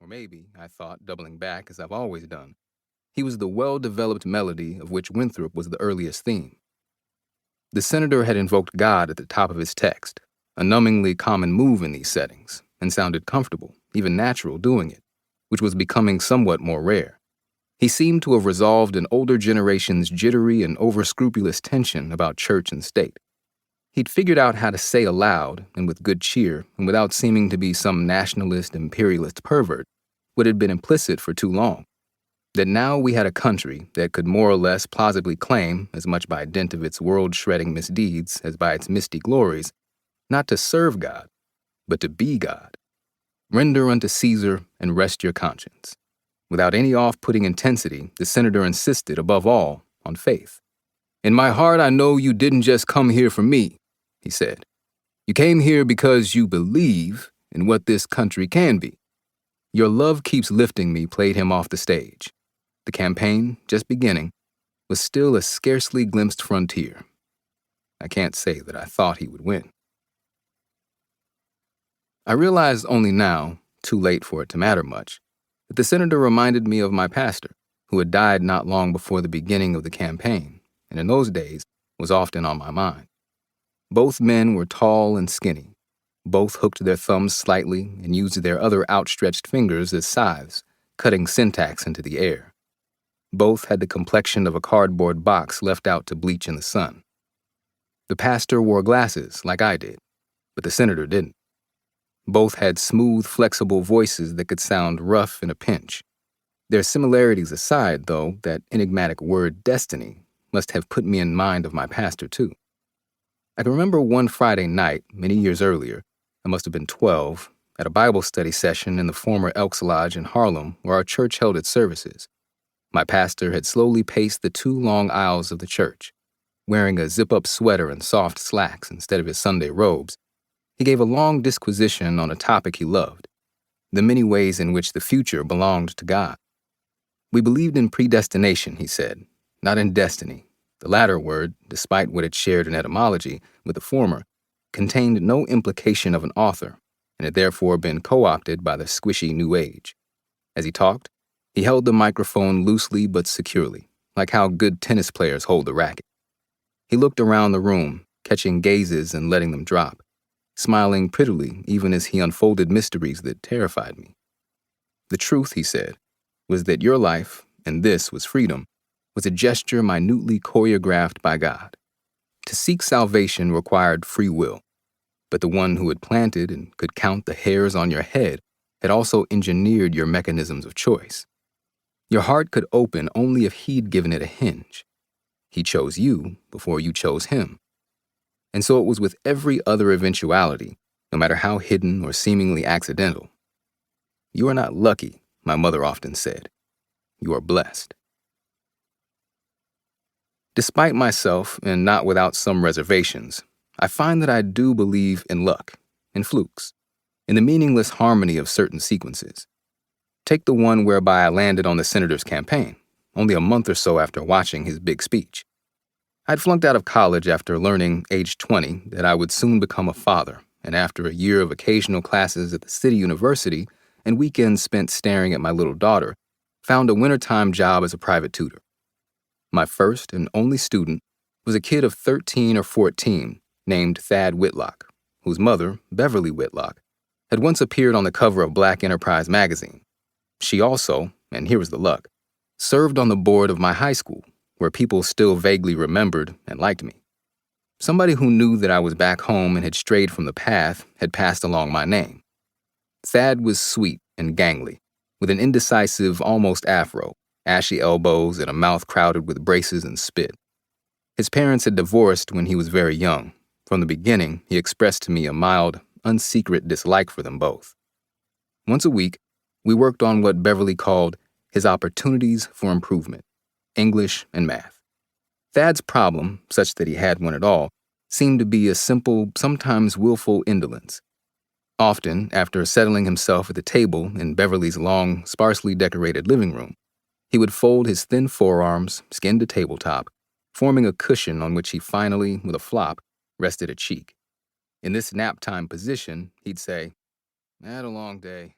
Or maybe, I thought, doubling back as I've always done, he was the well-developed melody of which Winthrop was the earliest theme. The senator had invoked God at the top of his text, a numbingly common move in these settings, and sounded comfortable, even natural, doing it, which was becoming somewhat more rare. He seemed to have resolved an older generation's jittery and over-scrupulous tension about church and state. He'd figured out how to say aloud, and with good cheer, and without seeming to be some nationalist, imperialist pervert, what had been implicit for too long. That now we had a country that could more or less plausibly claim, as much by dint of its world-shredding misdeeds as by its misty glories, not to serve God, but to be God. Render unto Caesar and rest your conscience. Without any off-putting intensity, the senator insisted, above all, on faith. In my heart, I know you didn't just come here for me, he said. You came here because you believe in what this country can be. Your love keeps lifting me played him off the stage. The campaign, just beginning, was still a scarcely glimpsed frontier. I can't say that I thought he would win. I realized only now, too late for it to matter much, that the senator reminded me of my pastor, who had died not long before the beginning of the campaign, and in those days was often on my mind. Both men were tall and skinny. Both hooked their thumbs slightly and used their other outstretched fingers as scythes, cutting syntax into the air. Both had the complexion of a cardboard box left out to bleach in the sun. The pastor wore glasses, like I did, but the senator didn't. Both had smooth, flexible voices that could sound rough in a pinch. Their similarities aside, though, that enigmatic word destiny must have put me in mind of my pastor, too. I can remember one Friday night, many years earlier, I must have been 12, at a Bible study session in the former Elks Lodge in Harlem where our church held its services. My pastor had slowly paced the 2 long aisles of the church. Wearing a zip-up sweater and soft slacks instead of his Sunday robes, he gave a long disquisition on a topic he loved, the many ways in which the future belonged to God. We believed in predestination, he said, not in destiny. The latter word, despite what it shared in etymology with the former, contained no implication of an author, and had therefore been co-opted by the squishy New Age. As he talked, he held the microphone loosely but securely, like how good tennis players hold the racket. He looked around the room, catching gazes and letting them drop, smiling prettily even as he unfolded mysteries that terrified me. The truth, he said, was that your life, and this was freedom, was a gesture minutely choreographed by God. To seek salvation required free will, but the one who had planted and could count the hairs on your head had also engineered your mechanisms of choice. Your heart could open only if he'd given it a hinge. He chose you before you chose him. And so it was with every other eventuality, no matter how hidden or seemingly accidental. You are not lucky, my mother often said. You are blessed. Despite myself, and not without some reservations, I find that I do believe in luck, in flukes, in the meaningless harmony of certain sequences. Take the one whereby I landed on the senator's campaign, only a month or so after watching his big speech. I'd flunked out of college after learning, age 20, that I would soon become a father, and after a year of occasional classes at the city university and weekends spent staring at my little daughter, found a wintertime job as a private tutor. My first and only student was a kid of 13 or 14 named Thad Whitlock, whose mother, Beverly Whitlock, had once appeared on the cover of Black Enterprise magazine. She also, and here was the luck, served on the board of my high school, where people still vaguely remembered and liked me. Somebody who knew that I was back home and had strayed from the path had passed along my name. Thad was sweet and gangly, with an indecisive, almost afro, ashy elbows, and a mouth crowded with braces and spit. His parents had divorced when he was very young. From the beginning, he expressed to me a mild, unsecret dislike for them both. Once a week, we worked on what Beverly called his opportunities for improvement, English and math. Thad's problem, such that he had one at all, seemed to be a simple, sometimes willful indolence. Often, after settling himself at the table in Beverly's long, sparsely decorated living room, he would fold his thin forearms, skin to tabletop, forming a cushion on which he finally, with a flop, rested a cheek. In this nap-time position, he'd say, "I had a long day.